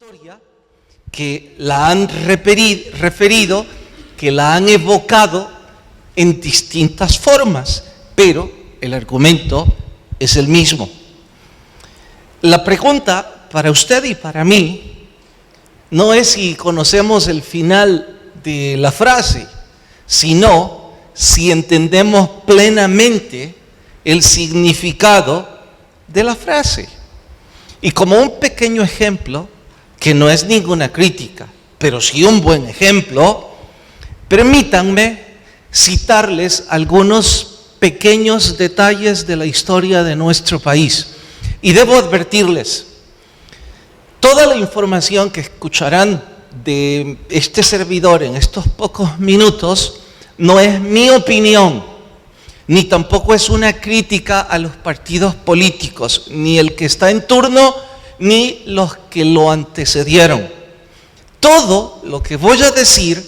historia que la han referido, que la han evocado en distintas formas, pero el argumento es el mismo. La pregunta para usted y para mí no es si conocemos el final de la frase, sino si entendemos plenamente el significado de la frase. Y como un pequeño ejemplo, que no es ninguna crítica, pero sí un buen ejemplo, permítanme citarles algunos pequeños detalles de la historia de nuestro país. Y debo advertirles, toda la información que escucharán de este servidor en estos pocos minutos no es mi opinión, ni tampoco es una crítica a los partidos políticos, ni el que está en turno, ni los que lo antecedieron. Todo lo que voy a decir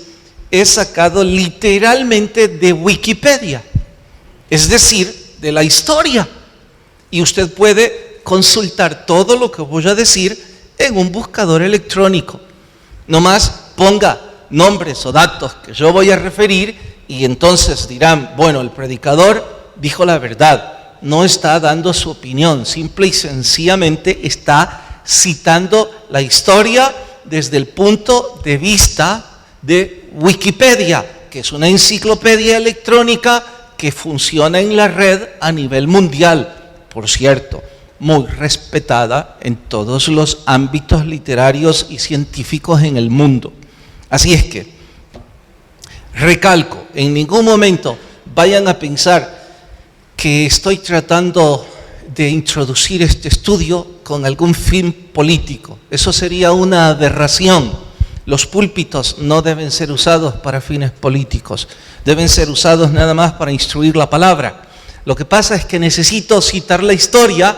es sacado literalmente de Wikipedia, es decir, de la historia. Y usted puede consultar todo lo que voy a decir en un buscador electrónico. Nomás ponga nombres o datos que yo voy a referir y entonces dirán, bueno, el predicador dijo la verdad. No está dando su opinión, simple y sencillamente está citando la historia desde el punto de vista de Wikipedia, que es una enciclopedia electrónica que funciona en la red a nivel mundial, por cierto, muy respetada en todos los ámbitos literarios y científicos en el mundo. Así es que, recalco, en ningún momento vayan a pensar que estoy tratando de introducir este estudio con algún fin político. Eso sería una aberración. Los púlpitos no deben ser usados para fines políticos, deben ser usados nada más para instruir la palabra. Lo que pasa es que necesito citar la historia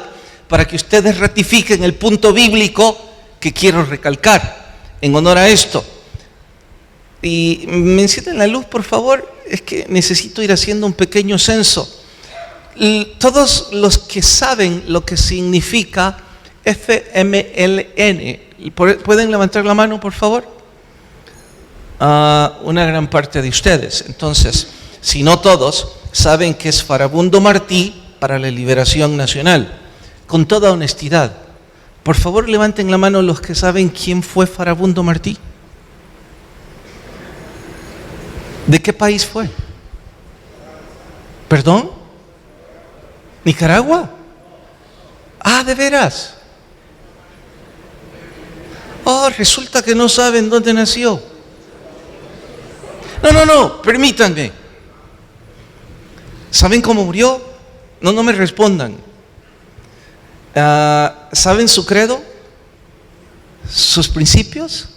para que ustedes ratifiquen el punto bíblico que quiero recalcar en honor a esto. Y me encienden la luz, por favor, es que necesito ir haciendo un pequeño censo. Todos los que saben lo que significa FMLN, ¿pueden levantar la mano, por favor? Una gran parte de ustedes. Entonces, si no todos, saben que es Farabundo Martí para la Liberación Nacional. Con toda honestidad, por favor levanten la mano los que saben quién fue Farabundo Martí. ¿De qué país fue? ¿Perdón? ¿Nicaragua? Ah, ¿de veras? Oh, resulta que no saben dónde nació. No, permítanme. ¿Saben cómo murió? No me respondan. ¿Saben su credo? ¿Sus principios?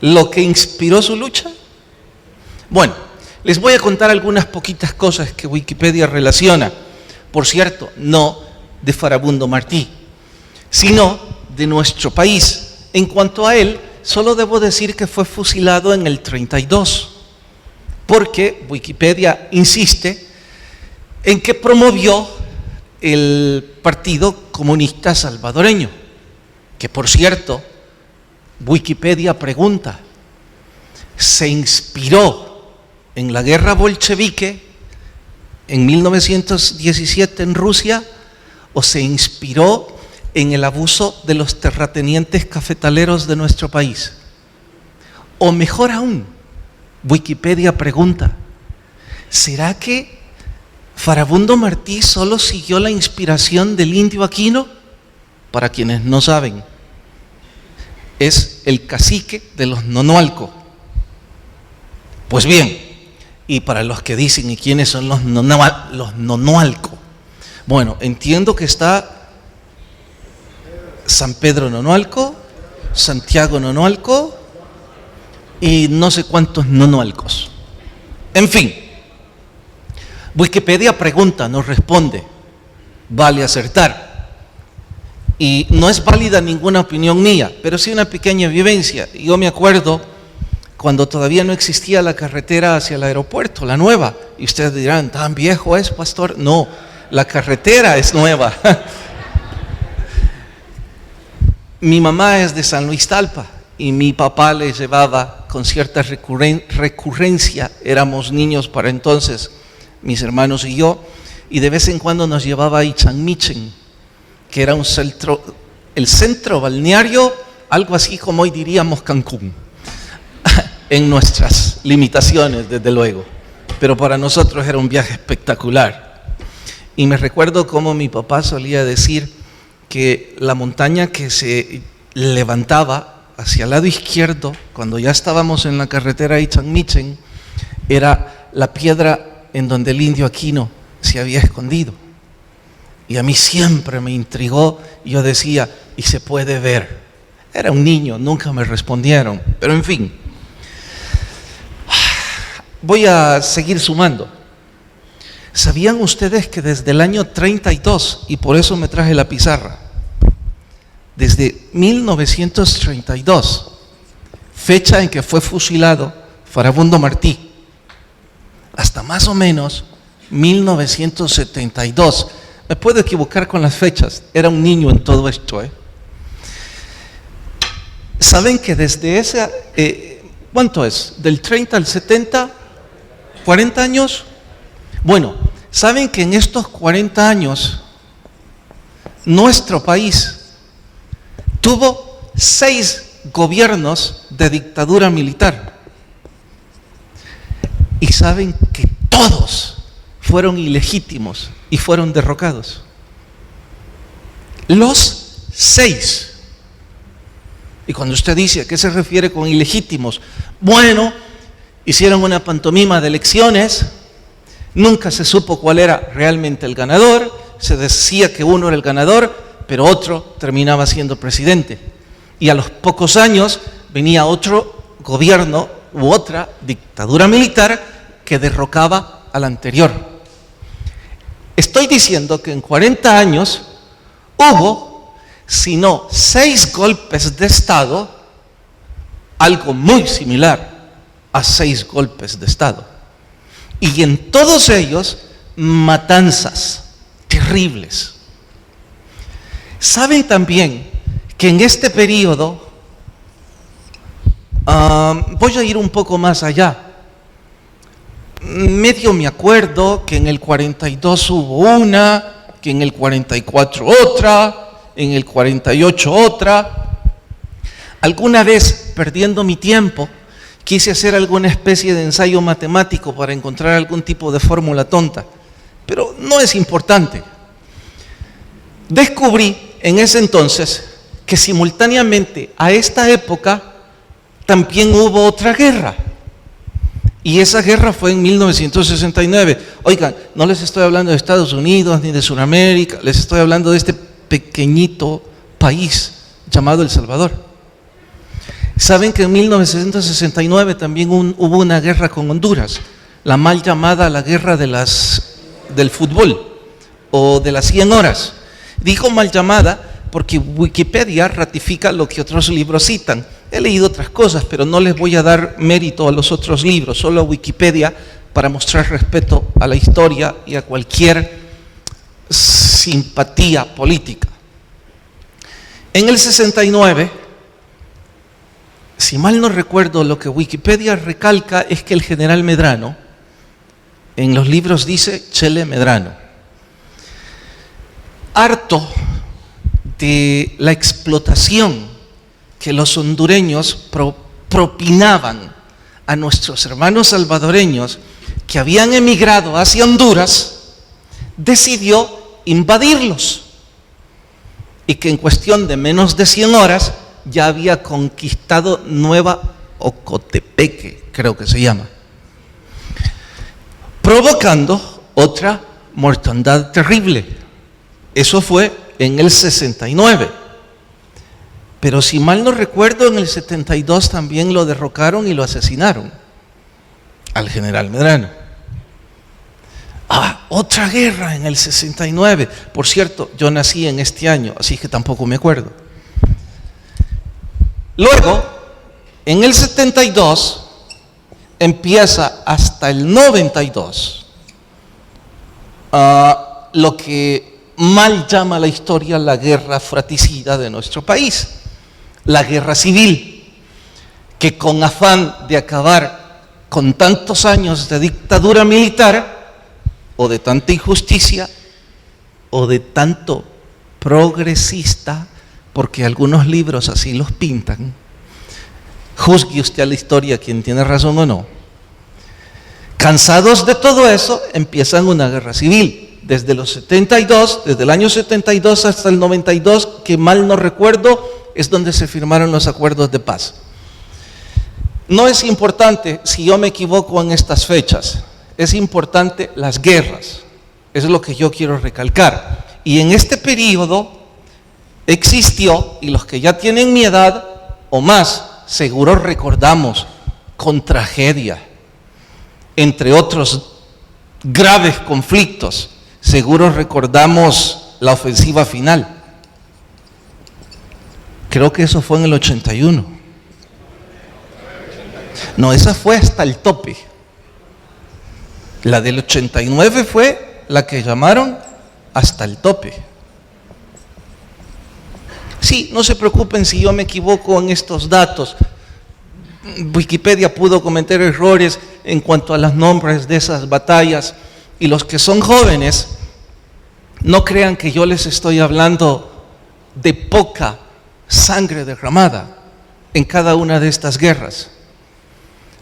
¿Lo que inspiró su lucha? Bueno, les voy a contar algunas poquitas cosas que Wikipedia relaciona. Por cierto, no de Farabundo Martí, sino de nuestro país. En cuanto a él, solo debo decir que fue fusilado en el 32, porque Wikipedia insiste en que promovió el Partido Comunista Salvadoreño, que por cierto, Wikipedia pregunta, ¿se inspiró en la guerra bolchevique en 1917 en Rusia o se inspiró en el abuso de los terratenientes cafetaleros de nuestro país? O mejor aún, Wikipedia pregunta, ¿será que Farabundo Martí solo siguió la inspiración del indio Aquino? Para quienes no saben, es el cacique de los Nonoalco. Pues bien, y para los que dicen, ¿y quiénes son los Nonoalco? Bueno, entiendo que está San Pedro Nonoalco, Santiago Nonoalco y no sé cuántos Nonoalcos. En fin, Wikipedia pregunta, no responde. Vale acertar. Y no es válida ninguna opinión mía, pero sí una pequeña vivencia. Yo me acuerdo cuando todavía no existía la carretera hacia el aeropuerto, la nueva. Y ustedes dirán, ¿tan viejo es, pastor? No, la carretera es nueva. Mi mamá es de San Luis Talpa y mi papá le llevaba con cierta recurrencia, éramos niños para entonces, mis hermanos y yo, y de vez en cuando nos llevaba a Ichanmichen, que era el centro balneario, algo así como hoy diríamos Cancún, en nuestras limitaciones, desde luego, pero para nosotros era un viaje espectacular. Y me recuerdo cómo mi papá solía decir que la montaña que se levantaba hacia el lado izquierdo, cuando ya estábamos en la carretera de Ichanmichen, era la piedra en donde el indio Aquino se había escondido. Y a mí siempre me intrigó, y yo decía, y se puede ver. Era un niño, nunca me respondieron, pero en fin. Voy a seguir sumando. ¿Sabían ustedes que desde el año 32, y por eso me traje la pizarra, desde 1932, fecha en que fue fusilado Farabundo Martí, hasta más o menos 1972, me puedo equivocar con las fechas, era un niño en todo esto, ¿Saben que desde esa, cuánto es? ¿Del 30 al 70? ¿40 años? Bueno, ¿saben que en estos 40 años nuestro país tuvo 6 gobiernos de dictadura militar? Y saben que todos fueron ilegítimos y fueron derrocados. Los 6. Y cuando usted dice a qué se refiere con ilegítimos, bueno, hicieron una pantomima de elecciones, nunca se supo cuál era realmente el ganador, se decía que uno era el ganador, pero otro terminaba siendo presidente. Y a los pocos años venía otro gobierno u otra dictadura militar que derrocaba al anterior. Estoy diciendo que en 40 años hubo, si no 6 golpes de Estado, algo muy similar a 6 golpes de Estado. Y en todos ellos, matanzas terribles. Saben también que en este periodo, voy a ir un poco más allá. Medio me acuerdo que en el 42 hubo una, que en el 44 otra, en el 48 otra. Alguna vez, perdiendo mi tiempo, quise hacer alguna especie de ensayo matemático para encontrar algún tipo de fórmula tonta, pero no es importante. Descubrí en ese entonces que simultáneamente a esta época también hubo otra guerra. Y esa guerra fue en 1969. Oigan, no les estoy hablando de Estados Unidos ni de Sudamérica, les estoy hablando de este pequeñito país llamado El Salvador. Saben que en 1969 también hubo una guerra con Honduras, la mal llamada la guerra del fútbol o de las 100 horas. Digo mal llamada porque Wikipedia ratifica lo que otros libros citan. He leído otras cosas, pero no les voy a dar mérito a los otros libros, solo a Wikipedia, para mostrar respeto a la historia y a cualquier simpatía política. En el 69, si mal no recuerdo, lo que Wikipedia recalca es que el general Medrano, en los libros dice Chele Medrano, harto de la explotación que los hondureños propinaban a nuestros hermanos salvadoreños que habían emigrado hacia Honduras, decidió invadirlos, y que en cuestión de menos de 100 horas ya había conquistado Nueva Ocotepeque, creo que se llama, provocando otra mortandad terrible. Eso fue en el 69. Pero si mal no recuerdo, en el 72 también lo derrocaron y lo asesinaron al general Medrano. Otra guerra en el 69. Por cierto, yo nací en este año, así que tampoco me acuerdo. Luego, en el 72, empieza hasta el 92 lo que mal llama la historia la guerra fratricida de nuestro país. la guerra civil, que con afán de acabar con tantos años de dictadura militar, o de tanta injusticia, o de tanto progresista, porque algunos libros así los pintan, juzgue usted a la historia quien tiene razón o no. Cansados de todo eso, empiezan una guerra civil. Desde los 72, desde el año 72 hasta el 92, que mal no recuerdo, es donde se firmaron los acuerdos de paz. No es importante si yo me equivoco en estas fechas, es importante las guerras. Eso es lo que yo quiero recalcar. Y en este periodo existió, y los que ya tienen mi edad o más, seguro recordamos con tragedia, entre otros graves conflictos, seguro recordamos la ofensiva final. Creo que eso fue en el 81. No, esa fue hasta el tope. La del 89 fue la que llamaron hasta el tope. Sí, no se preocupen si yo me equivoco en estos datos. Wikipedia pudo cometer errores en cuanto a los nombres de esas batallas, y los que son jóvenes, no crean que yo les estoy hablando de poca sangre derramada en cada una de estas guerras.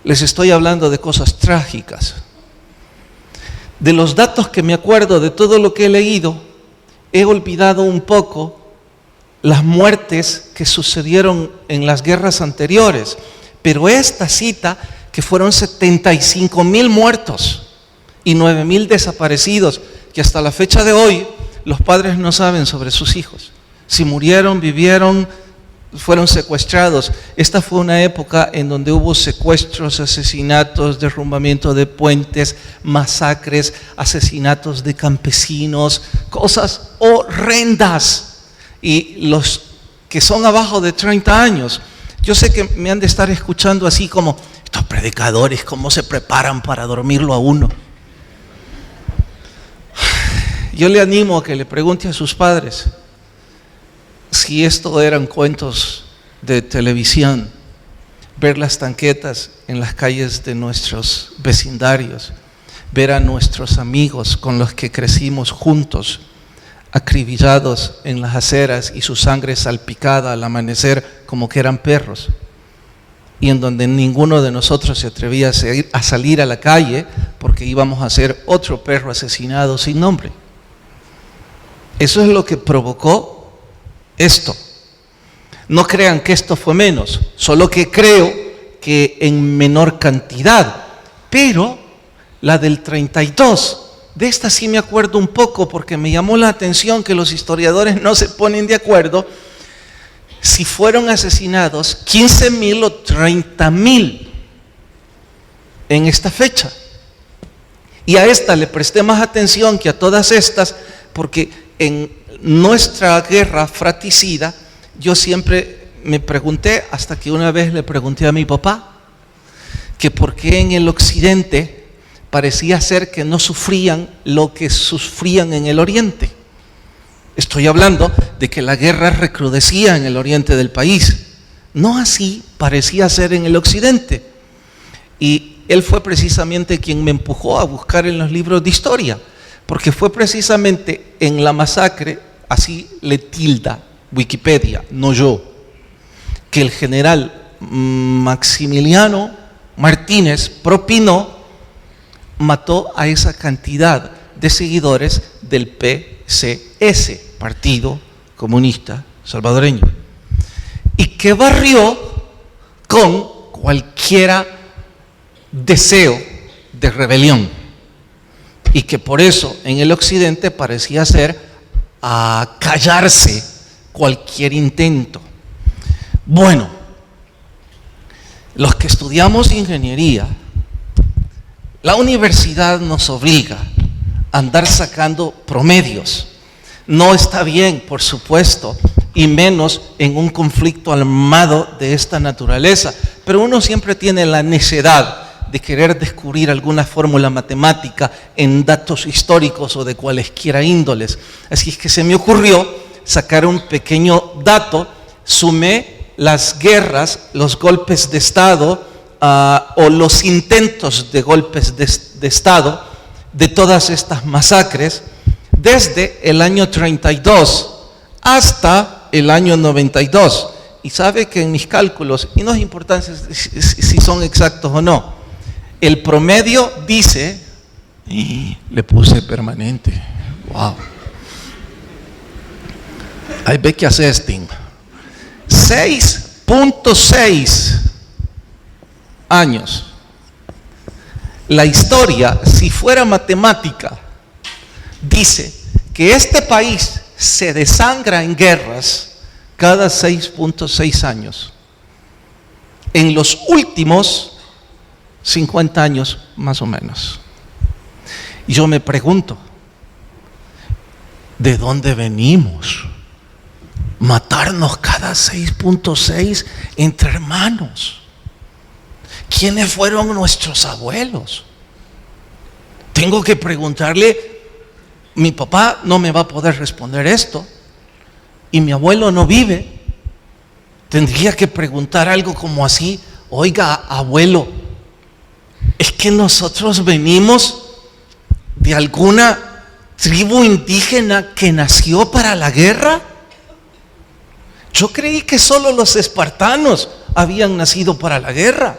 Les estoy hablando de cosas trágicas. De los datos que me acuerdo, de todo lo que he leído, he olvidado un poco las muertes que sucedieron en las guerras anteriores, pero esta cita que fueron 75,000 muertos y 9,000 desaparecidos, que hasta la fecha de hoy los padres no saben sobre sus hijos, si murieron, vivieron, fueron secuestrados. Esta fue una época en donde hubo secuestros, asesinatos, derrumbamiento de puentes, masacres, asesinatos de campesinos, cosas horrendas. Y los que son abajo de 30 años, yo sé que me han de estar escuchando así como, estos predicadores, ¿cómo se preparan para dormirlo a uno? Yo le animo a que le pregunte a sus padres si esto eran cuentos de televisión, ver las tanquetas en las calles de nuestros vecindarios, ver a nuestros amigos con los que crecimos juntos, acribillados en las aceras y su sangre salpicada al amanecer como que eran perros, y en donde ninguno de nosotros se atrevía a salir a la calle porque íbamos a ser otro perro asesinado sin nombre. Eso es lo que provocó esto. No crean que esto fue menos, solo que creo que en menor cantidad, pero la del 32, de esta sí me acuerdo un poco porque me llamó la atención que los historiadores no se ponen de acuerdo si fueron asesinados 15,000 o 30,000 en esta fecha. Y a esta le presté más atención que a todas estas, porque en nuestra guerra fratricida yo siempre me pregunté, hasta que una vez le pregunté a mi papá, que por qué en el occidente parecía ser que no sufrían lo que sufrían en el oriente. Estoy hablando de que la guerra recrudecía en el oriente del país. No así parecía ser en el occidente. Y él fue precisamente quien me empujó a buscar en los libros de historia, porque fue precisamente en la masacre, así le tilda Wikipedia, no yo, que el general Maximiliano Martínez propinó, mató a esa cantidad de seguidores del PCS, Partido Comunista Salvadoreño, y que barrió con cualquiera deseo de rebelión, y que por eso en el occidente parecía ser a callarse cualquier intento. Bueno, los que estudiamos ingeniería, la universidad nos obliga a andar sacando promedios. No está bien, por supuesto, y menos en un conflicto armado de esta naturaleza, pero uno siempre tiene la necedad de querer descubrir alguna fórmula matemática en datos históricos o de cualesquiera índoles. Así es que se me ocurrió sacar un pequeño dato, sumé las guerras, los golpes de Estado o los intentos de golpes de Estado de todas estas masacres desde el año 32 hasta el año 92. Y sabe que en mis cálculos, y no es importante si son exactos o no, el promedio dice, le puse permanente, wow, hay ve que hacer este 6.6 años. La historia, si fuera matemática, dice que este país se desangra en guerras cada 6.6 años. En los últimos 50 años, más o menos. Y yo me pregunto, ¿de dónde venimos? Matarnos cada 6.6 entre hermanos. ¿Quiénes fueron nuestros abuelos? Tengo que preguntarle, mi papá no me va a poder responder esto, y mi abuelo no vive. Tendría que preguntar algo como así, oiga, abuelo, ¿es que nosotros venimos de alguna tribu indígena que nació para la guerra? Yo creí que solo los espartanos habían nacido para la guerra.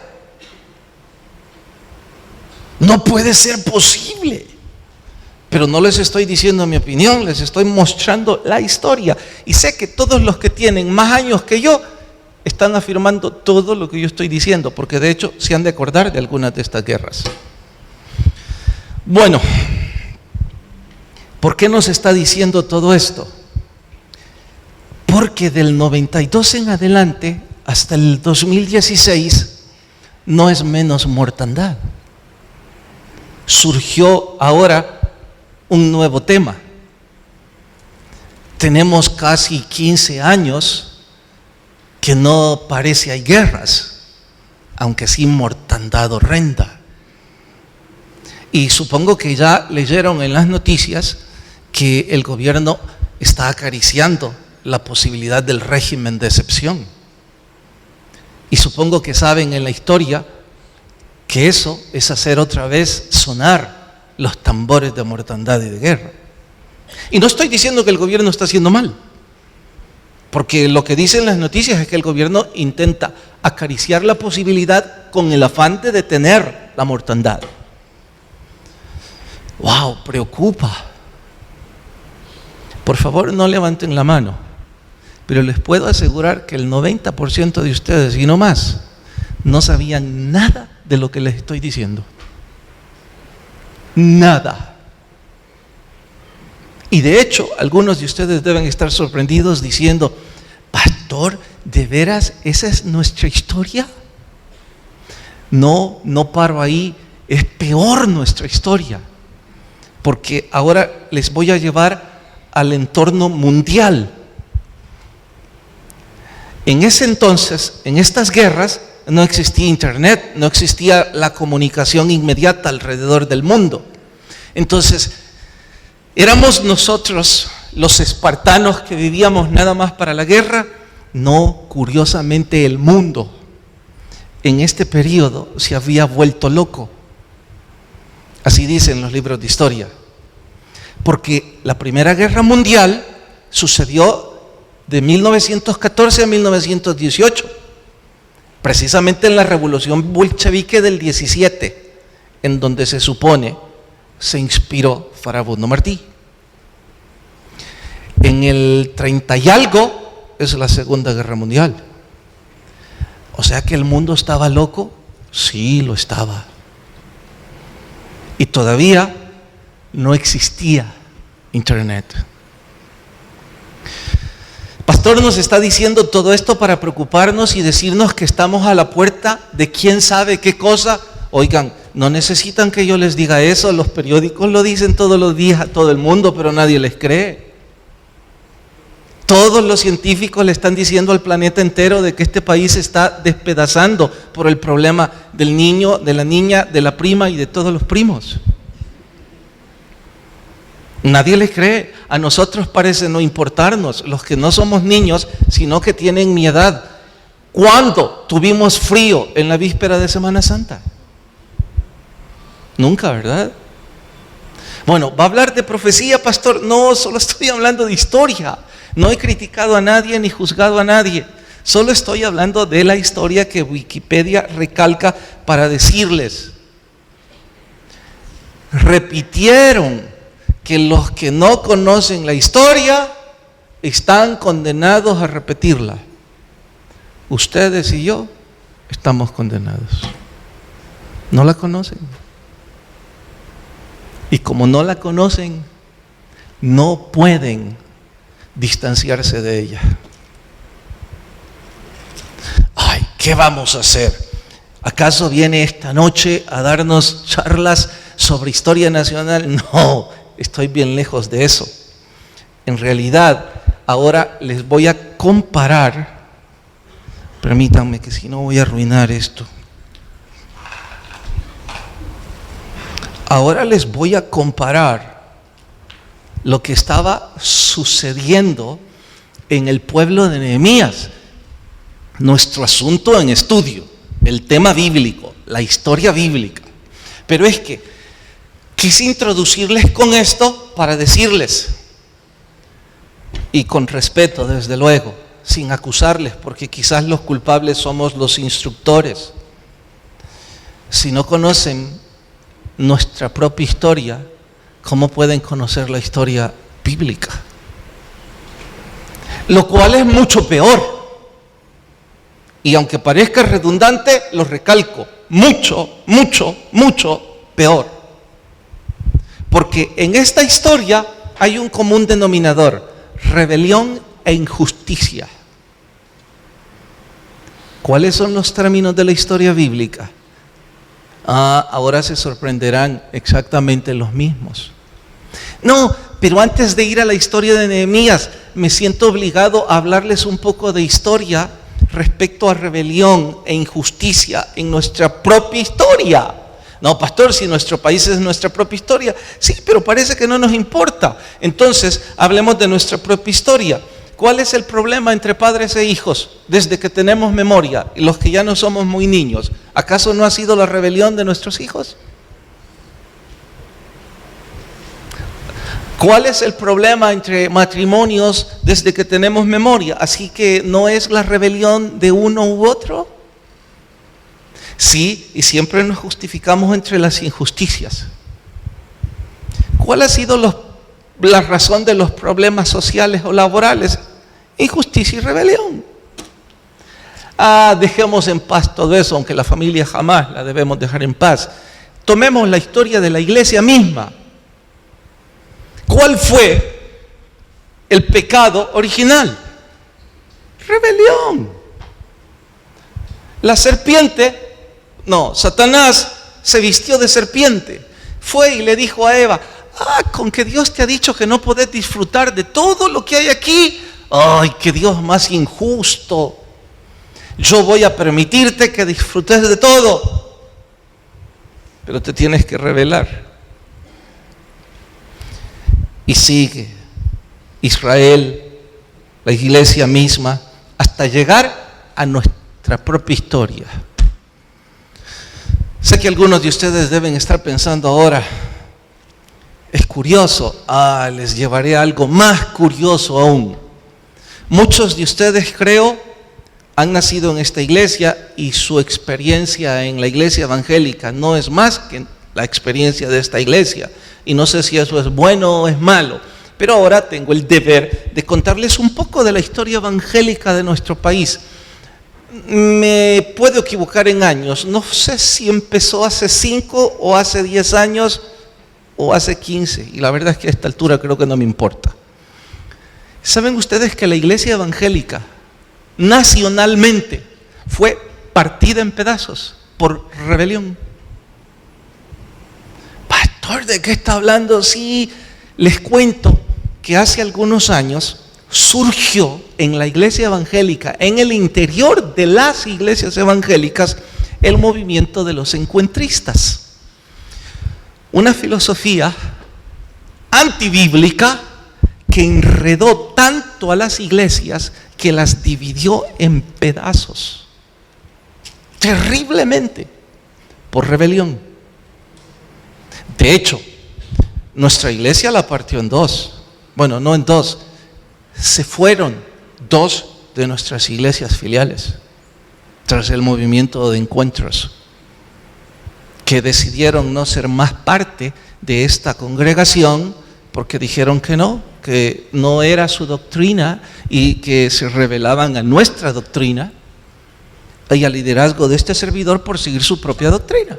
No puede ser posible. Pero no les estoy diciendo mi opinión, les estoy mostrando la historia. Y sé que todos los que tienen más años que yo están afirmando todo lo que yo estoy diciendo, porque de hecho se han de acordar de algunas de estas guerras. Bueno, ¿por qué nos está diciendo todo esto? Porque del 92 en adelante hasta el 2016 no es menos mortandad. Surgió ahora un nuevo tema. Tenemos casi 15 años que no parece hay guerras, aunque sí mortandad horrenda. Y supongo que ya leyeron en las noticias que el gobierno está acariciando la posibilidad del régimen de excepción. Y supongo que saben en la historia que eso es hacer otra vez sonar los tambores de mortandad y de guerra. Y no estoy diciendo que el gobierno está haciendo mal, porque lo que dicen las noticias es que el gobierno intenta acariciar la posibilidad con el afán de detener la mortandad. ¡Wow! Preocupa. Por favor, no levanten la mano, pero les puedo asegurar que el 90% de ustedes, y no más, no sabían nada de lo que les estoy diciendo. Nada. Y de hecho, algunos de ustedes deben estar sorprendidos diciendo, pastor, ¿de veras esa es nuestra historia? No, no paro ahí, es peor nuestra historia, porque ahora les voy a llevar al entorno mundial. En ese entonces, en estas guerras, no existía internet, no existía la comunicación inmediata alrededor del mundo. Entonces, ¿éramos nosotros los espartanos que vivíamos nada más para la guerra? No, curiosamente el mundo en este periodo se había vuelto loco. Así dicen los libros de historia. Porque la Primera Guerra Mundial sucedió de 1914 a 1918, precisamente en la Revolución Bolchevique del 17, en donde se supone se inspiró Farabundo Martí. En el 30 y algo es la Segunda Guerra Mundial. O sea que el mundo estaba loco, sí lo estaba. Y todavía no existía internet. El pastor nos está diciendo todo esto para preocuparnos y decirnos que estamos a la puerta de quién sabe qué cosa. Oigan, no necesitan que yo les diga eso, los periódicos lo dicen todos los días a todo el mundo, pero nadie les cree. Todos los científicos le están diciendo al planeta entero de que este país se está despedazando por el problema del niño, de la niña, de la prima y de todos los primos. Nadie les cree. A nosotros parece no importarnos, los que no somos niños, sino que tienen mi edad. ¿Cuándo tuvimos frío en la víspera de Semana Santa? Nunca, ¿verdad? Bueno, ¿va a hablar de profecía, pastor? No, solo estoy hablando de historia. No he criticado a nadie ni juzgado a nadie. Solo estoy hablando de la historia que Wikipedia recalca para decirles. Repitieron que los que no conocen la historia están condenados a repetirla. Ustedes y yo estamos condenados. No la conocen. Y como no la conocen, no pueden distanciarse de ella. Ay, ¿qué vamos a hacer? ¿Acaso viene esta noche a darnos charlas sobre historia nacional? No, estoy bien lejos de eso. En realidad, ahora les voy a comparar. Permítanme, que si no voy a arruinar esto. Ahora les voy a comparar lo que estaba sucediendo en el pueblo de Nehemías. Nuestro asunto en estudio, el tema bíblico, la historia bíblica. Pero es que quise introducirles con esto para decirles, y con respeto desde luego, sin acusarles, porque quizás los culpables somos los instructores. Si no conocen nuestra propia historia, ¿cómo pueden conocer la historia bíblica? Lo cual es mucho peor. Y aunque parezca redundante, lo recalco, mucho, mucho, mucho peor. Porque en esta historia hay un común denominador: rebelión e injusticia. ¿Cuáles son los términos de la historia bíblica? Ahora se sorprenderán, exactamente los mismos. No, pero antes de ir a la historia de Nehemías, me siento obligado a hablarles un poco de historia respecto a rebelión e injusticia en nuestra propia historia. No, pastor, si nuestro país es nuestra propia historia. Sí, pero parece que no nos importa. Entonces, hablemos de nuestra propia historia. ¿Cuál es el problema entre padres e hijos desde que tenemos memoria y los que ya no somos muy niños? ¿Acaso no ha sido la rebelión de nuestros hijos? ¿Cuál es el problema entre matrimonios desde que tenemos memoria? Así que ¿no es la rebelión de uno u otro? Sí, y siempre nos justificamos entre las injusticias. ¿Cuál ha sido la razón de los problemas sociales o laborales? Injusticia y rebelión. Dejemos en paz todo eso, aunque la familia jamás la debemos dejar en paz. Tomemos la historia de la iglesia misma. ¿Cuál fue el pecado original? Rebelión. La serpiente, Satanás se vistió de serpiente. Fue y le dijo a Eva: con que Dios te ha dicho que no podés disfrutar de todo lo que hay aquí. Ay, qué Dios más injusto. Yo voy a permitirte que disfrutes de todo, pero te tienes que rebelar. Y sigue Israel, la iglesia misma, hasta llegar a nuestra propia historia. Sé que algunos de ustedes deben estar pensando ahora: es curioso. Les llevaré a algo más curioso aún. Muchos de ustedes, creo, han nacido en esta iglesia y su experiencia en la iglesia evangélica no es más que la experiencia de esta iglesia. Y no sé si eso es bueno o es malo, pero ahora tengo el deber de contarles un poco de la historia evangélica de nuestro país. Me puedo equivocar en años, no sé si empezó hace 5 o hace 10 años o hace 15, y la verdad es que a esta altura creo que no me importa. ¿Saben ustedes que la iglesia evangélica nacionalmente fue partida en pedazos por rebelión? Pastor, ¿de qué está hablando? Sí, les cuento que hace algunos años surgió en la iglesia evangélica, en el interior de las iglesias evangélicas, el movimiento de los encuentristas. Una filosofía antibíblica que enredó tanto a las iglesias que las dividió en pedazos. terriblemente por rebelión. De hecho, nuestra iglesia la partió en dos. Bueno, no en dos. Se fueron dos de nuestras iglesias filiales tras el movimiento de encuentros, que decidieron no ser más parte de esta congregación porque dijeron que no era su doctrina y que se rebelaban a nuestra doctrina y al liderazgo de este servidor por seguir su propia doctrina,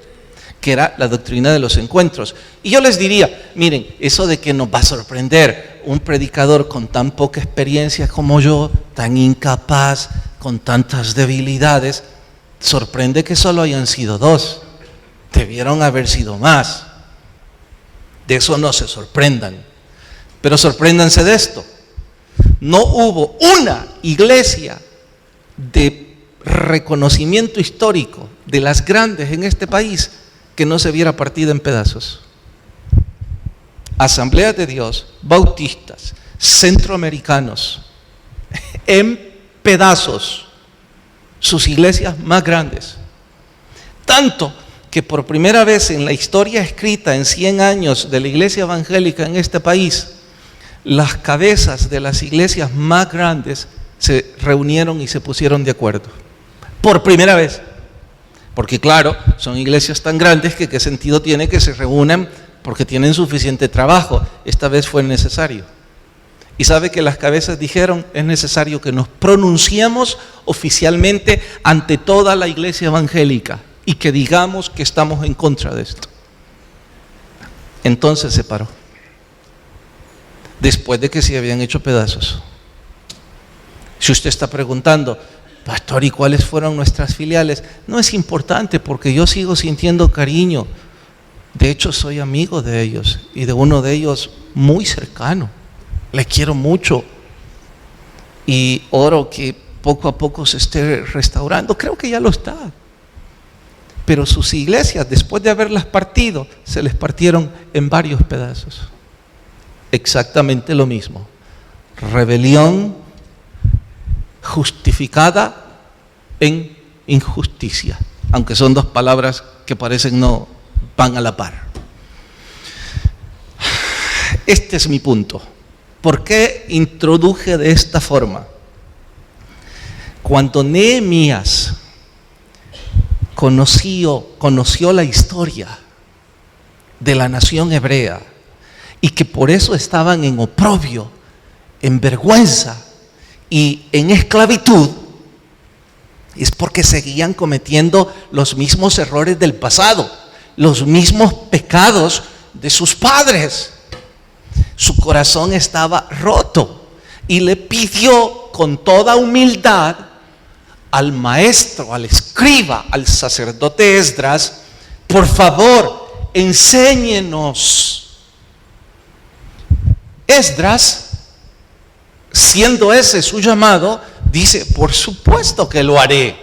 que era la doctrina de los encuentros. Y yo les diría, miren, eso de que nos va a sorprender un predicador con tan poca experiencia como yo, tan incapaz, con tantas debilidades, sorprende que solo hayan sido dos. Debieron haber sido más. De eso no se sorprendan. Pero sorpréndanse de esto. No hubo una iglesia de reconocimiento histórico de las grandes en este país que no se viera partida en pedazos. Asambleas de Dios, bautistas, centroamericanos, en pedazos, sus iglesias más grandes. Tanto que por primera vez en la historia escrita en 100 años de la iglesia evangélica en este país, las cabezas de las iglesias más grandes se reunieron y se pusieron de acuerdo. Por primera vez. Porque claro, son iglesias tan grandes que qué sentido tiene que se reúnan porque tienen suficiente trabajo. Esta vez fue necesario. Y sabe que las cabezas dijeron, es necesario que nos pronunciemos oficialmente ante toda la iglesia evangélica y que digamos que estamos en contra de esto. Entonces se paró. Después de que se habían hecho pedazos. Si usted está preguntando, pastor, ¿y cuáles fueron nuestras filiales? No es importante porque yo sigo sintiendo cariño. De hecho, soy amigo de ellos y de uno de ellos muy cercano. Le quiero mucho y oro que poco a poco se esté restaurando. Creo que ya lo está. Pero sus iglesias, después de haberlas partido, se les partieron en varios pedazos. Exactamente lo mismo. Rebelión justificada en injusticia, aunque son dos palabras que parecen no van a la par. Este es mi punto. ¿Por qué introduje de esta forma? Cuando Nehemías conoció la historia de la nación hebrea y que por eso estaban en oprobio, en vergüenza y en esclavitud, es porque seguían cometiendo los mismos errores del pasado, los mismos pecados de sus padres. Su corazón estaba roto y le pidió con toda humildad al maestro, al escriba, al sacerdote Esdras, por favor, enséñenos. Esdras, siendo ese su llamado, dice, por supuesto que lo haré.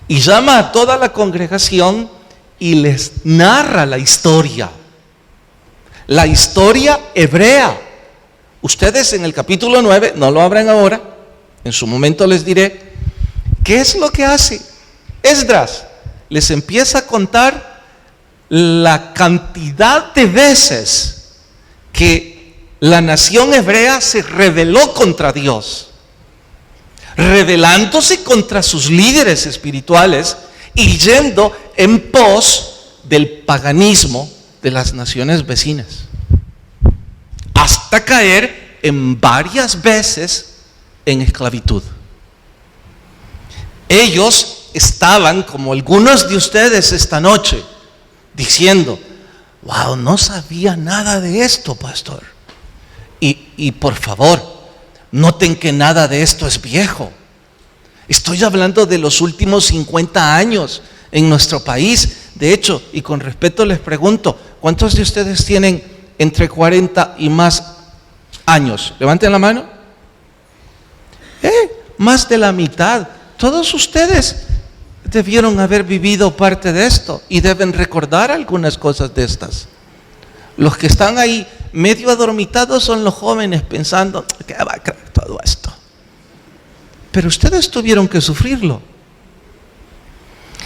Y llama a toda la congregación y les narra la historia hebrea. Ustedes en el capítulo 9, no lo abran ahora, en su momento les diré, ¿qué es lo que hace Esdras? Les empieza a contar la cantidad de veces que la nación hebrea se rebeló contra Dios, rebelándose contra sus líderes espirituales y yendo en pos del paganismo de las naciones vecinas, hasta caer en varias veces en esclavitud. Ellos estaban, como algunos de ustedes esta noche, diciendo, wow, no sabía nada de esto, pastor. Y por favor, noten que nada de esto es viejo. Estoy hablando de los últimos 50 años en nuestro país. De hecho, y con respeto les pregunto, ¿cuántos de ustedes tienen entre 40 y más años? Levanten la mano. Más de la mitad. Todos ustedes debieron haber vivido parte de esto y deben recordar algunas cosas de estas. Los que están ahí medio adormitados son los jóvenes pensando, ¿qué va a creer todo esto? Pero ustedes tuvieron que sufrirlo.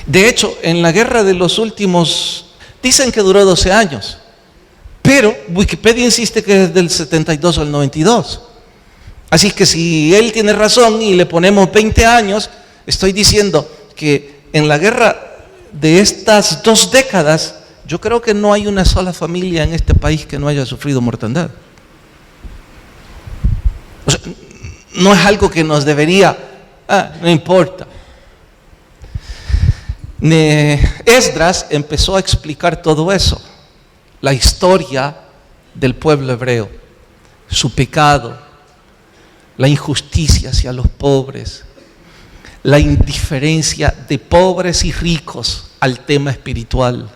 De hecho, en la guerra de los últimos, dicen que duró 12 años, pero Wikipedia insiste que es del 72 al 92. Así que si él tiene razón y le ponemos 20 años, estoy diciendo que en la guerra de estas 2 décadas, yo creo que no hay una sola familia en este país que no haya sufrido mortandad. O sea, no es algo que nos debería, no importa. Esdras empezó a explicar todo eso, la historia del pueblo hebreo, su pecado, la injusticia hacia los pobres, la indiferencia de pobres y ricos al tema espiritual,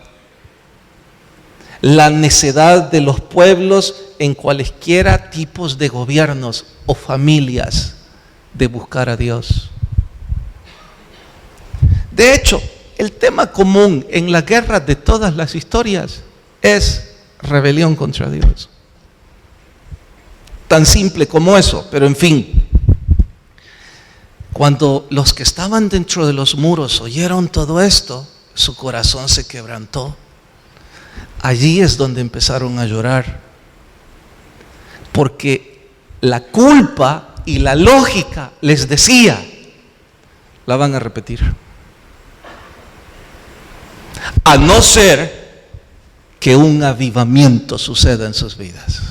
la necedad de los pueblos en cualesquiera tipos de gobiernos o familias de buscar a Dios. De hecho, el tema común en la guerra de todas las historias es rebelión contra Dios. Tan simple como eso, pero en fin. Cuando los que estaban dentro de los muros oyeron todo esto, su corazón se quebrantó. Allí es donde empezaron a llorar, porque la culpa y la lógica les decía, la van a repetir. A no ser que un avivamiento suceda en sus vidas.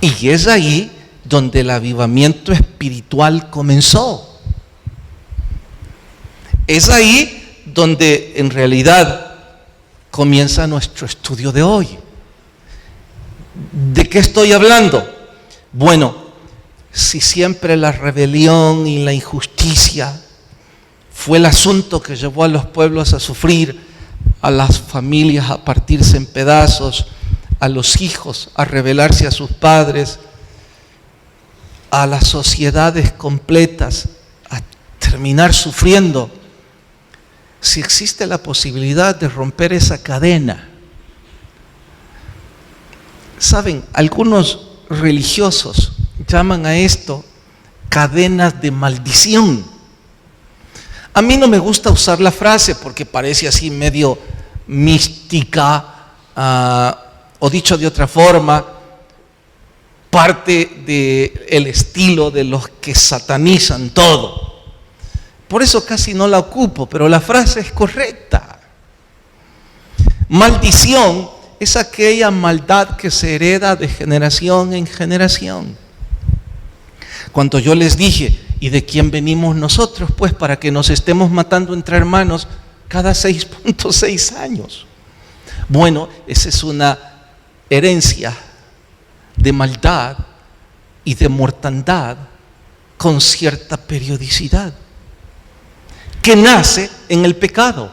Y es ahí donde el avivamiento espiritual comenzó. Es ahí donde en realidad comienza nuestro estudio de hoy. ¿De qué estoy hablando? Bueno, si siempre la rebelión y la injusticia fue el asunto que llevó a los pueblos a sufrir, a las familias a partirse en pedazos, a los hijos a rebelarse a sus padres, a las sociedades completas a terminar sufriendo. Si existe la posibilidad de romper esa cadena, saben, algunos religiosos llaman a esto cadenas de maldición. A mí no me gusta usar la frase porque parece así medio mística, o dicho de otra forma, parte del estilo de los que satanizan todo. Por eso casi no la ocupo, pero la frase es correcta. Maldición es aquella maldad que se hereda de generación en generación. Cuando yo les dije, ¿y de quién venimos nosotros? Pues para que nos estemos matando entre hermanos cada 6.6 años. Bueno, esa es una herencia de maldad y de mortandad con cierta periodicidad, que nace en el pecado,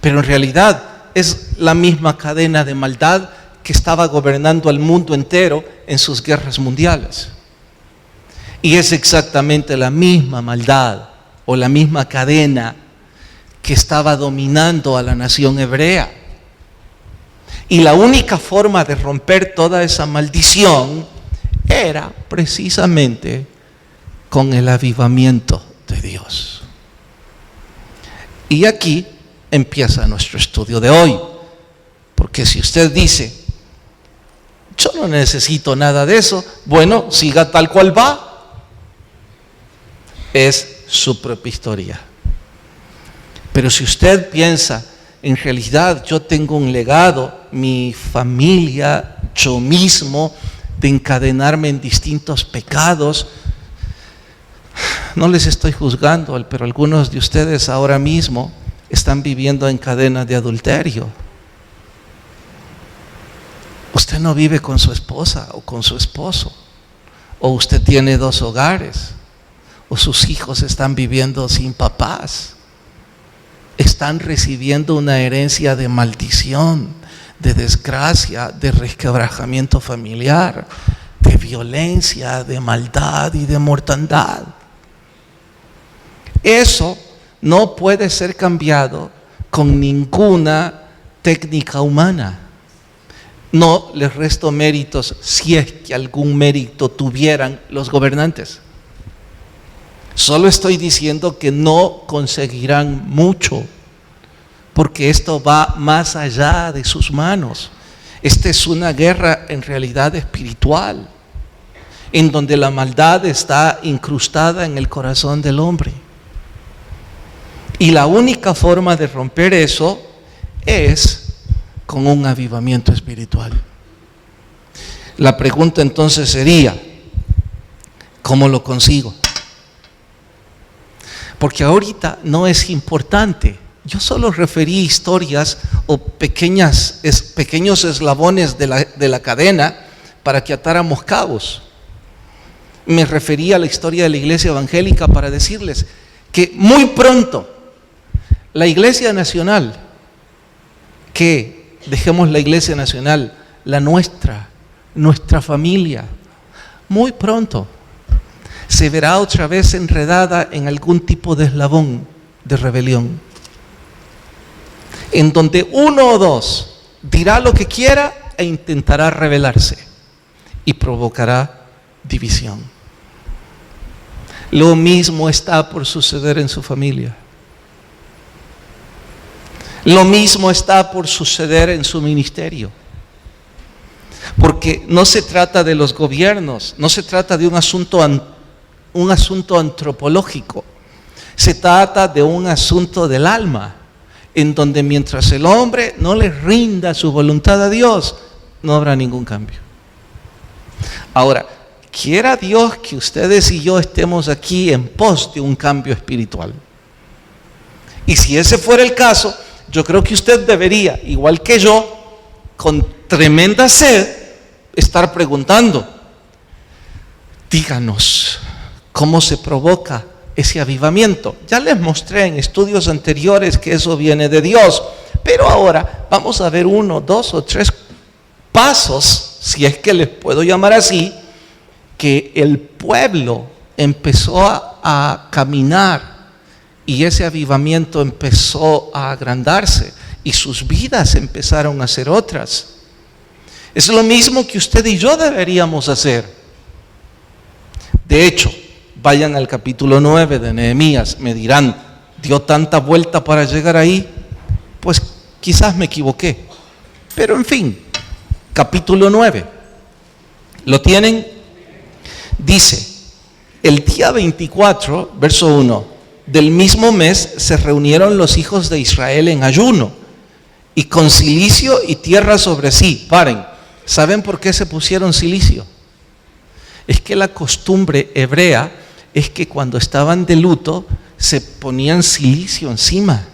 pero en realidad es la misma cadena de maldad que estaba gobernando al mundo entero en sus guerras mundiales. Y es exactamente la misma maldad o la misma cadena que estaba dominando a la nación hebrea. Y la única forma de romper toda esa maldición era precisamente con el avivamiento de Dios. Y aquí empieza nuestro estudio de hoy. Porque si usted dice, yo no necesito nada de eso, bueno, siga tal cual va. Es su propia historia. Pero si usted piensa, en realidad yo tengo un legado, mi familia, yo mismo, de encadenarme en distintos pecados, no les estoy juzgando, pero algunos de ustedes ahora mismo están viviendo en cadenas de adulterio. Usted no vive con su esposa o con su esposo, o usted tiene 2 hogares, o sus hijos están viviendo sin papás. Están recibiendo una herencia de maldición, de desgracia, de resquebrajamiento familiar, de violencia, de maldad y de mortandad. Eso no puede ser cambiado con ninguna técnica humana. No les resto méritos si es que algún mérito tuvieran los gobernantes. Solo estoy diciendo que no conseguirán mucho, porque esto va más allá de sus manos. Esta es una guerra en realidad espiritual, en donde la maldad está incrustada en el corazón del hombre. Y la única forma de romper eso es con un avivamiento espiritual. La pregunta entonces sería, ¿cómo lo consigo? Porque ahorita no es importante. Yo solo referí historias o pequeños eslabones de la cadena para que atáramos cabos. Me referí a la historia de la iglesia evangélica para decirles que muy pronto la iglesia nacional, que dejemos la iglesia nacional, la nuestra familia, muy pronto se verá otra vez enredada en algún tipo de eslabón de rebelión, en donde uno o dos dirá lo que quiera e intentará rebelarse y provocará división. Lo mismo está por suceder en su familia. Lo mismo está por suceder en su ministerio. Porque no se trata de los gobiernos, no se trata de un asunto antropológico, se trata de un asunto del alma, en donde mientras el hombre no le rinda su voluntad a Dios, no habrá ningún cambio. Ahora, quiera Dios que ustedes y yo estemos aquí en pos de un cambio espiritual. Y si ese fuera el caso, yo creo que usted debería, igual que yo, con tremenda sed, estar preguntando, díganos, ¿cómo se provoca ese avivamiento? Ya les mostré en estudios anteriores que eso viene de Dios, pero ahora vamos a ver 1, 2 o 3 pasos, si es que les puedo llamar así, que el pueblo empezó a caminar y ese avivamiento empezó a agrandarse y sus vidas empezaron a ser otras. Es lo mismo que usted y yo deberíamos hacer. De hecho, vayan al capítulo 9 de Nehemías, me dirán, ¿dio tanta vuelta para llegar ahí? Pues quizás me equivoqué, pero en fin, capítulo 9, ¿lo tienen? Dice, el día 24, verso 1, del mismo mes se reunieron los hijos de Israel en ayuno y con cilicio y tierra sobre sí. Paren, ¿saben por qué se pusieron cilicio? Es que la costumbre hebrea es que cuando estaban de luto se ponían cilicio encima.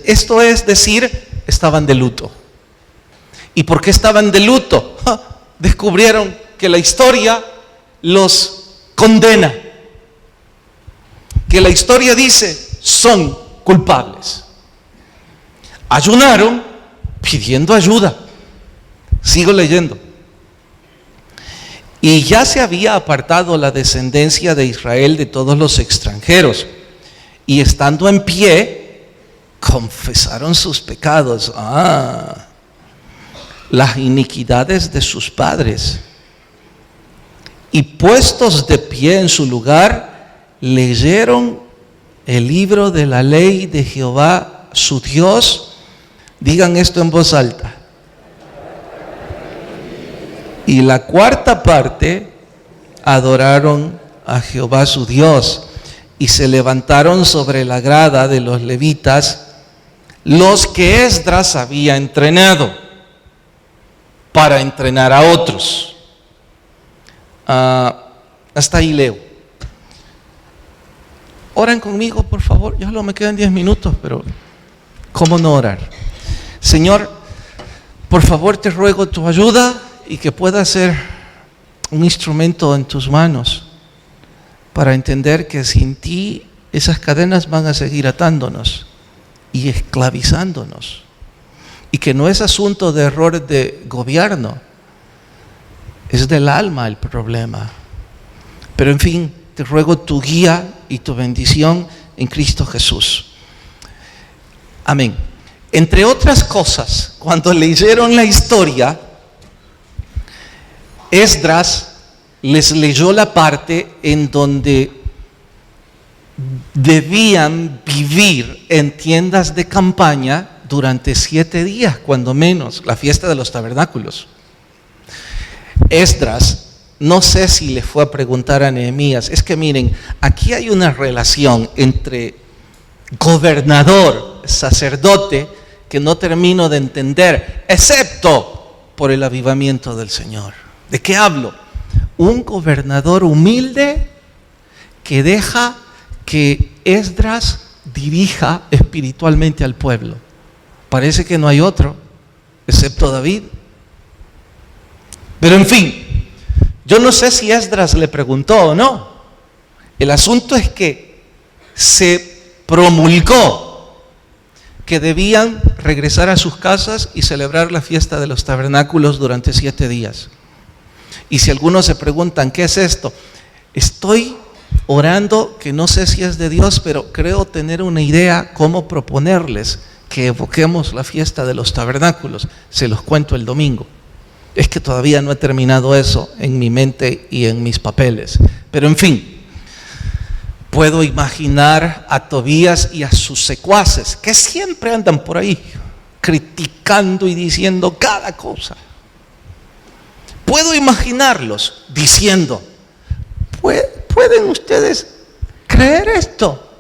Esto es decir, estaban de luto. ¿Y por qué estaban de luto? Descubrieron que la historia los condena. Que la historia dice, son culpables. Ayunaron pidiendo ayuda. Sigo leyendo. Y ya se había apartado la descendencia de Israel de todos los extranjeros. Y estando en pie, confesaron sus pecados. Las iniquidades de sus padres. Y puestos de pie en su lugar, leyeron el libro de la ley de Jehová, su Dios. Digan esto en voz alta. Y la cuarta parte adoraron a Jehová su Dios y se levantaron sobre la grada de los levitas, los que Esdras había entrenado para entrenar a otros. Hasta ahí leo. Oren conmigo, por favor. Ya solo me quedan 10 minutos, pero ¿cómo no orar? Señor, por favor te ruego tu ayuda y que pueda ser un instrumento en tus manos para entender que sin ti esas cadenas van a seguir atándonos y esclavizándonos, y que no es asunto de errores de gobierno, es del alma el problema. Pero en fin, te ruego tu guía y tu bendición en Cristo Jesús. Amén. Entre otras cosas, cuando leyeron la historia, Esdras les leyó la parte en donde debían vivir en tiendas de campaña durante 7 días, cuando menos, la fiesta de los tabernáculos. Esdras, no sé si le fue a preguntar a Nehemías, es que miren, aquí hay una relación entre gobernador, sacerdote, que no termino de entender, excepto por el avivamiento del Señor. ¿De qué hablo? Un gobernador humilde que deja que Esdras dirija espiritualmente al pueblo. Parece que no hay otro, excepto David. Pero en fin, yo no sé si Esdras le preguntó o no. El asunto es que se promulgó que debían regresar a sus casas y celebrar la fiesta de los tabernáculos durante 7 días. Y si algunos se preguntan, ¿qué es esto? Estoy orando, que no sé si es de Dios, pero creo tener una idea cómo proponerles que evoquemos la fiesta de los tabernáculos. Se los cuento el domingo. Es que todavía no he terminado eso en mi mente y en mis papeles. Pero en fin, puedo imaginar a Tobías y a sus secuaces, que siempre andan por ahí criticando y diciendo cada cosa. Puedo imaginarlos diciendo, ¿pueden ustedes creer esto?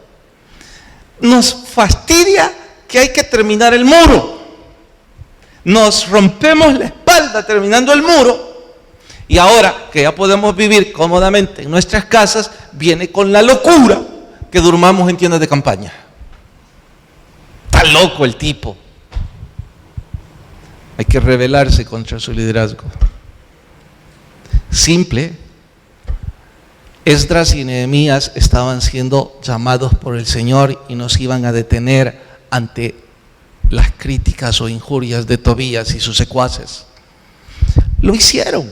Nos fastidia que hay que terminar el muro. Nos rompemos la espalda terminando el muro. Y ahora que ya podemos vivir cómodamente en nuestras casas, viene con la locura que durmamos en tiendas de campaña. Está loco el tipo. Hay que rebelarse contra su liderazgo. Simple. Esdras y Nehemías estaban siendo llamados por el Señor y nos iban a detener ante las críticas o injurias de Tobías y sus secuaces. Lo hicieron.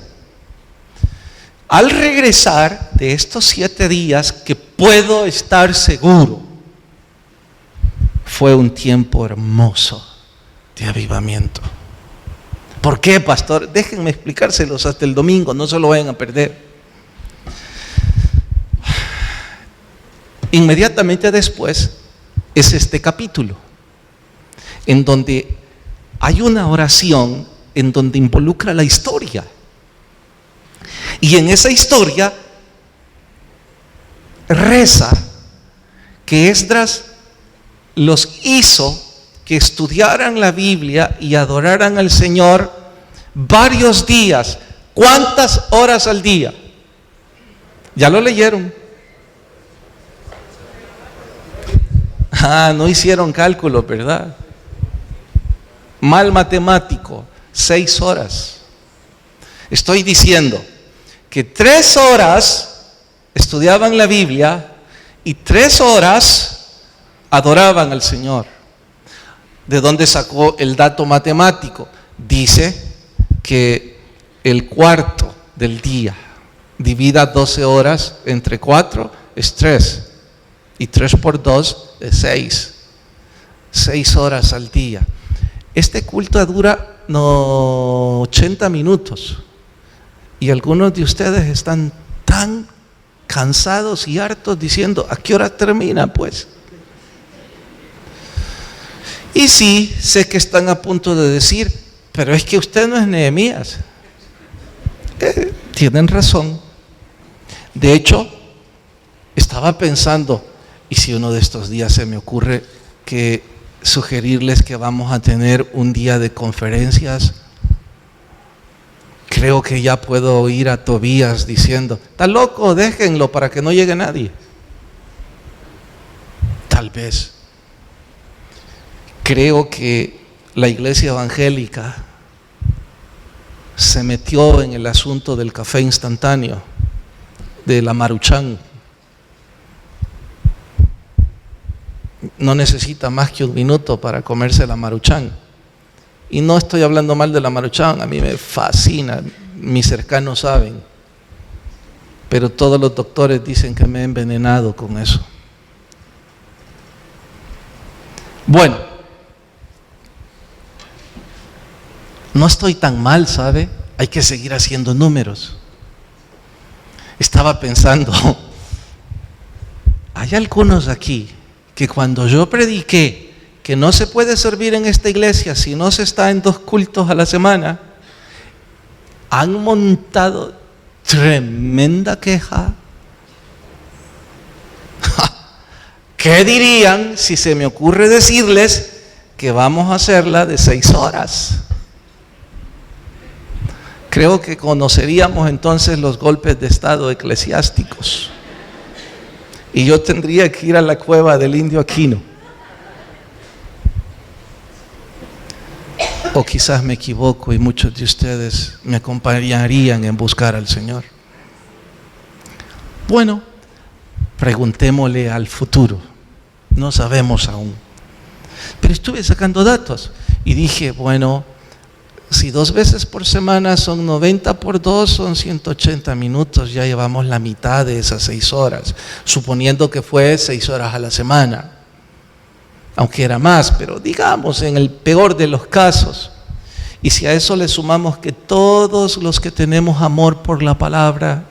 Al regresar de estos 7 días, que puedo estar seguro, fue un tiempo hermoso de avivamiento. ¿Por qué, pastor? Déjenme explicárselos hasta el domingo, no se lo vayan a perder. Inmediatamente después es este capítulo, en donde hay una oración en donde involucra la historia. Y en esa historia reza que Esdras los hizo que estudiaran la Biblia y adoraran al Señor varios días. ¿Cuántas horas al día? Ya lo leyeron. No hicieron cálculo, ¿verdad? Mal matemático, 6 horas. Estoy diciendo que 3 horas estudiaban la Biblia y 3 horas adoraban al Señor. ¿De dónde sacó el dato matemático? Dice que el cuarto del día, divida 12 horas entre 4, es 3. Y 3 por 2 es 6. 6 horas al día. Este culto dura 80 minutos. Y algunos de ustedes están tan cansados y hartos diciendo, ¿a qué hora termina pues? Y sí, sé que están a punto de decir, pero es que usted no es Nehemías. Tienen razón. De hecho, estaba pensando, y si uno de estos días se me ocurre que sugerirles que vamos a tener un día de conferencias, creo que ya puedo oír a Tobías diciendo, está loco, déjenlo para que no llegue nadie. Tal vez. Creo que la iglesia evangélica se metió en el asunto del café instantáneo, de la Maruchan. No necesita más que 1 minuto para comerse la Maruchan. Y no estoy hablando mal de la Maruchan, a mí me fascina, mis cercanos saben. Pero todos los doctores dicen que me he envenenado con eso. Bueno, no estoy tan mal, ¿sabe? Hay que seguir haciendo números. Estaba pensando, Hay algunos aquí que cuando yo prediqué que no se puede servir en esta iglesia si no se está en 2 cultos a la semana, han montado tremenda queja. ¿Qué dirían si se me ocurre decirles que vamos a hacerla de 6 horas? Creo que conoceríamos entonces los golpes de estado eclesiásticos. Y yo tendría que ir a la cueva del Indio Aquino. O quizás me equivoco y muchos de ustedes me acompañarían en buscar al Señor. Bueno, preguntémosle al futuro. No sabemos aún. Pero estuve sacando datos y dije, bueno, si 2 veces por semana son 90 por 2, son 180 minutos, ya llevamos la mitad de esas 6 horas, suponiendo que fue 6 horas a la semana, aunque era más, pero digamos en el peor de los casos. Y si a eso le sumamos que todos los que tenemos amor por la palabra,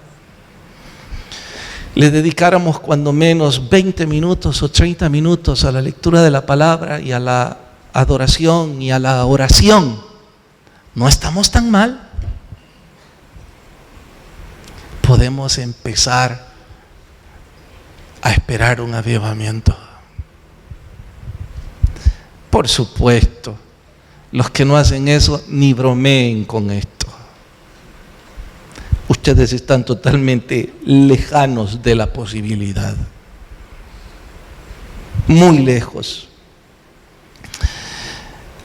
le dedicáramos cuando menos 20 minutos o 30 minutos a la lectura de la palabra y a la adoración y a la oración, no estamos tan mal. Podemos empezar a esperar un avivamiento. Por supuesto, los que no hacen eso ni bromeen con esto. Ustedes están totalmente lejanos de la posibilidad. Muy lejos.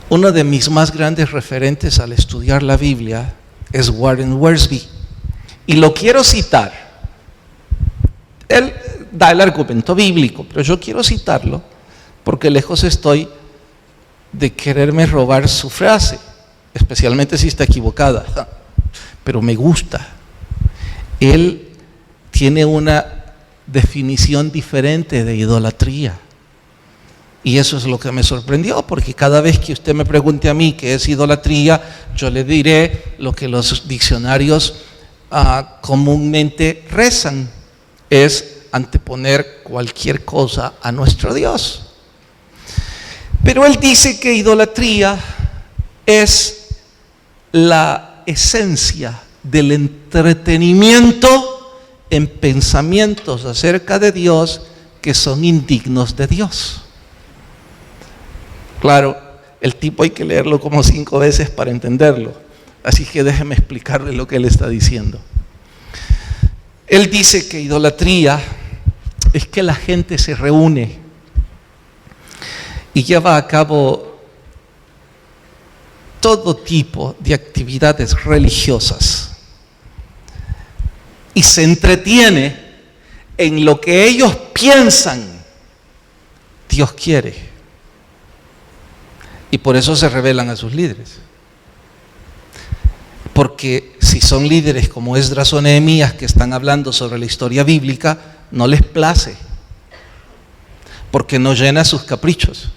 Uno de mis más grandes referentes al estudiar la Biblia es Warren Wiersbe. Y lo quiero citar. Él da el argumento bíblico, pero yo quiero citarlo porque lejos estoy de quererme robar su frase, especialmente si está equivocada. Pero me gusta. Él tiene una definición diferente de idolatría. Y eso es lo que me sorprendió, porque cada vez que usted me pregunte a mí qué es idolatría, yo le diré lo que los diccionarios comúnmente rezan, es anteponer cualquier cosa a nuestro Dios. Pero él dice que idolatría es la esencia del entretenimiento en pensamientos acerca de Dios que son indignos de Dios. Claro, el tipo hay que leerlo como 5 veces para entenderlo, así que déjeme explicarle lo que él está diciendo. Él dice que idolatría es que la gente se reúne y lleva a cabo todo tipo de actividades religiosas y se entretiene en lo que ellos piensan Dios quiere. Y por eso se rebelan a sus líderes. Porque si son líderes como Esdras o Nehemías que están hablando sobre la historia bíblica, no les place, porque no llena sus caprichos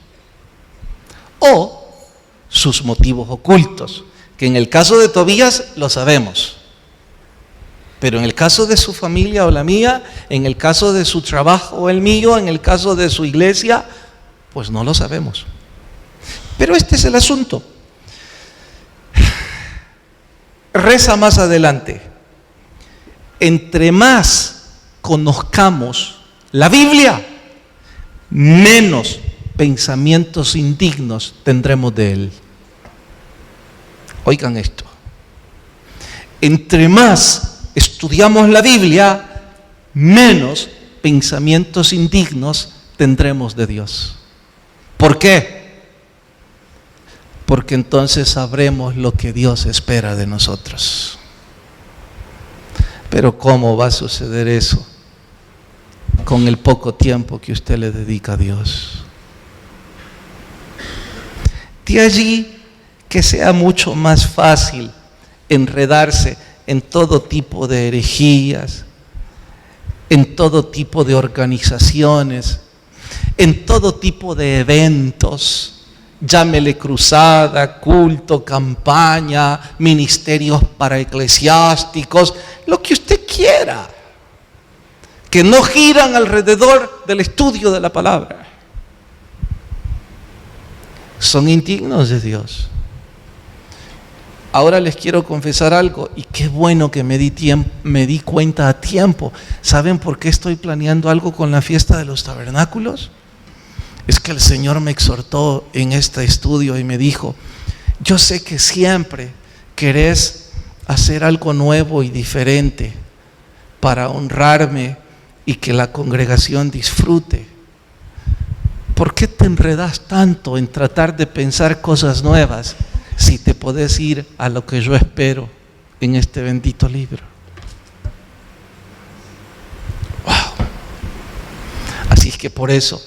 o sus motivos ocultos, que en el caso de Tobías lo sabemos, pero en el caso de su familia o la mía, en el caso de su trabajo o el mío, en el caso de su iglesia, pues no lo sabemos. Pero este es el asunto. Reza más adelante. Entre más conozcamos la Biblia, menos pensamientos indignos tendremos de él. Oigan esto. Entre más estudiamos la Biblia, menos pensamientos indignos tendremos de Dios. ¿Por qué? Porque entonces sabremos lo que Dios espera de nosotros. Pero ¿cómo va a suceder eso con el poco tiempo que usted le dedica a Dios? De allí que sea mucho más fácil enredarse en todo tipo de herejías, en todo tipo de organizaciones, en todo tipo de eventos, llámele cruzada, culto, campaña, ministerios para eclesiásticos, lo que usted quiera, que no giran alrededor del estudio de la palabra. Son indignos de Dios. Ahora les quiero confesar algo, y qué bueno que me di cuenta a tiempo. ¿Saben por qué estoy planeando algo con la fiesta de los tabernáculos? Es que el Señor me exhortó en este estudio y me dijo: yo sé que siempre querés hacer algo nuevo y diferente para honrarme y que la congregación disfrute. ¿Por qué te enredas tanto en tratar de pensar cosas nuevas si te podés ir a lo que yo espero en este bendito libro? Wow. Así es que por eso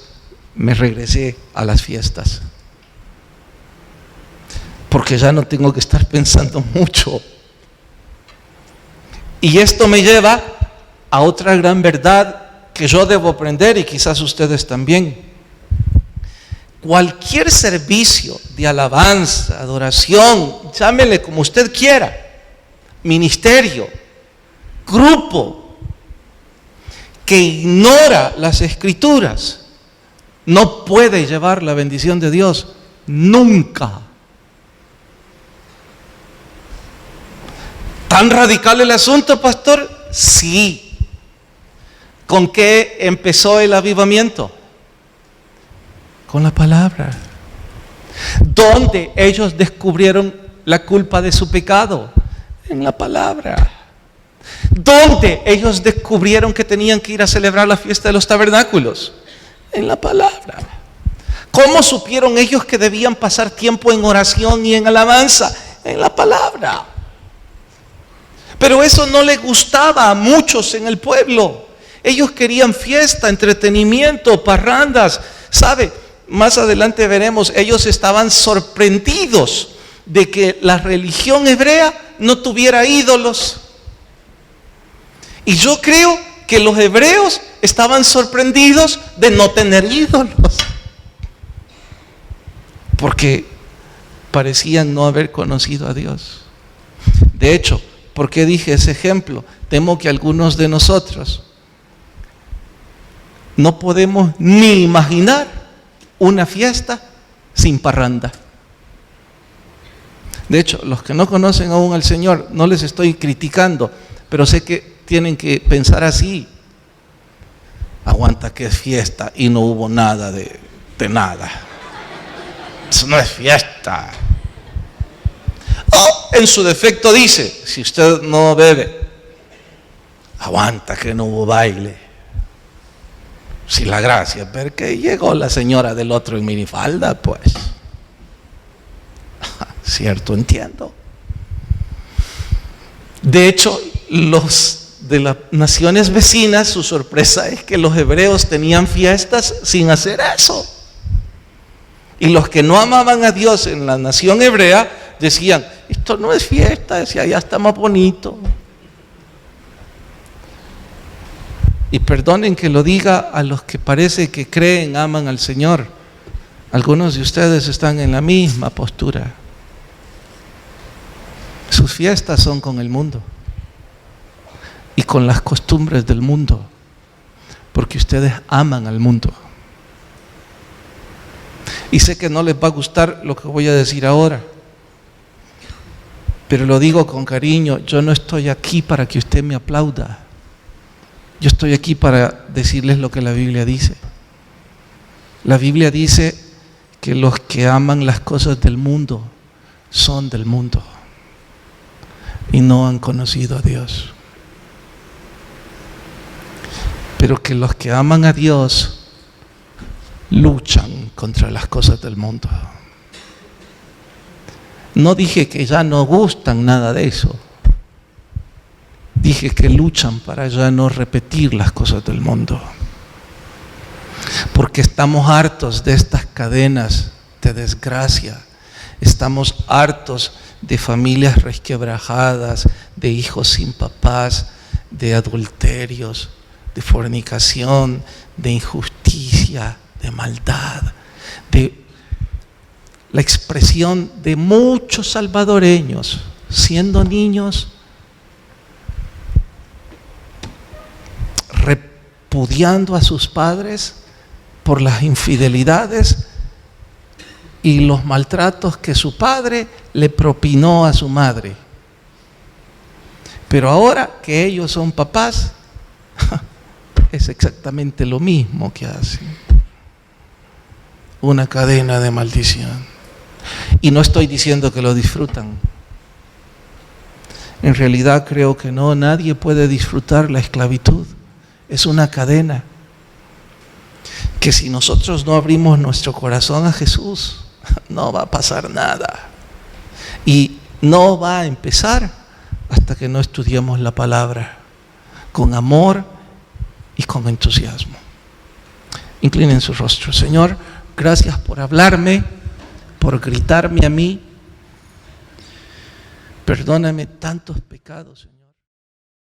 me regresé a las fiestas, porque ya no tengo que estar pensando mucho. Y esto me lleva a otra gran verdad que yo debo aprender, y quizás ustedes también. Cualquier servicio de alabanza, adoración, llámele como usted quiera, ministerio, grupo, que ignora las Escrituras, no puede llevar la bendición de Dios nunca. ¿Tan radical el asunto, pastor? Sí. ¿Con qué empezó el avivamiento? Con la palabra. ¿Dónde ellos descubrieron la culpa de su pecado? En la palabra. ¿Dónde ellos descubrieron que tenían que ir a celebrar la fiesta de los tabernáculos? En la palabra. ¿Cómo supieron ellos que debían pasar tiempo en oración y en alabanza? En la palabra. Pero eso no les gustaba a muchos en el pueblo. Ellos querían fiesta, entretenimiento, parrandas. ¿Sabe? Más adelante veremos, ellos estaban sorprendidos de que la religión hebrea no tuviera ídolos. Y yo creo que los hebreos estaban sorprendidos de no tener ídolos, porque parecían no haber conocido a Dios. De hecho, ¿por qué dije ese ejemplo? Temo que algunos de nosotros no podemos ni imaginar una fiesta sin parranda. De hecho, los que no conocen aún al Señor, no les estoy criticando, pero sé que tienen que pensar así. Aguanta que es fiesta y no hubo nada de nada. Eso no es fiesta. O en su defecto dice, si usted no bebe, aguanta que no hubo baile. Si la gracia, porque llegó la señora del otro en minifalda, pues. Cierto, entiendo. De hecho, los de las naciones vecinas, su sorpresa es que los hebreos tenían fiestas sin hacer eso. Y los que no amaban a Dios en la nación hebrea decían, esto no es fiesta, decía, ya está más bonito. Y perdonen que lo diga a los que parece que creen, aman al Señor. Algunos de ustedes están en la misma postura. Sus fiestas son con el mundo y con las costumbres del mundo, porque ustedes aman al mundo. Y sé que no les va a gustar lo que voy a decir ahora, pero lo digo con cariño. Yo no estoy aquí para que usted me aplauda. Yo estoy aquí para decirles lo que la Biblia dice. La Biblia dice que los que aman las cosas del mundo son del mundo y no han conocido a Dios. Pero que los que aman a Dios luchan contra las cosas del mundo. No dije que ya no gustan nada de eso. Dije que luchan para ya no repetir las cosas del mundo. Porque estamos hartos de estas cadenas de desgracia. Estamos hartos de familias resquebrajadas, de hijos sin papás, de adulterios, de fornicación, de injusticia, de maldad, de la expresión de muchos salvadoreños siendo niños repudiando a sus padres por las infidelidades y los maltratos que su padre le propinó a su madre. Pero ahora que ellos son papás, es exactamente lo mismo que hacen. Una cadena de maldición. Y no estoy diciendo que lo disfrutan. En realidad creo que no, nadie puede disfrutar la esclavitud. Es una cadena que si nosotros no abrimos nuestro corazón a Jesús, no va a pasar nada. Y no va a empezar hasta que no estudiemos la palabra con amor y con entusiasmo. Inclinen su rostro. Señor, gracias por hablarme, por gritarme a mí. Perdóname tantos pecados.